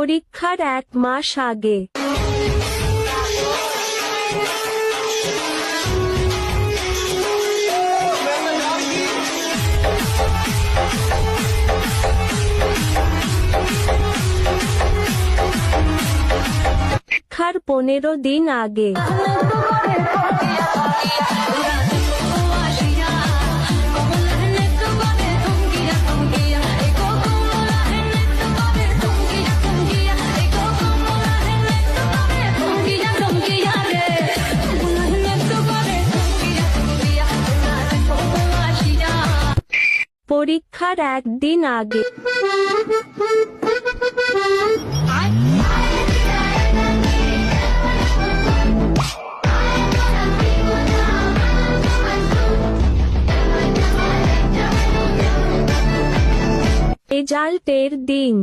পরীক্ষার 1 মাস আগে। পরীক্ষার 15 দিন আগে। পরীক্ষার 1 দিন আগে। রেজাল্টের দিন।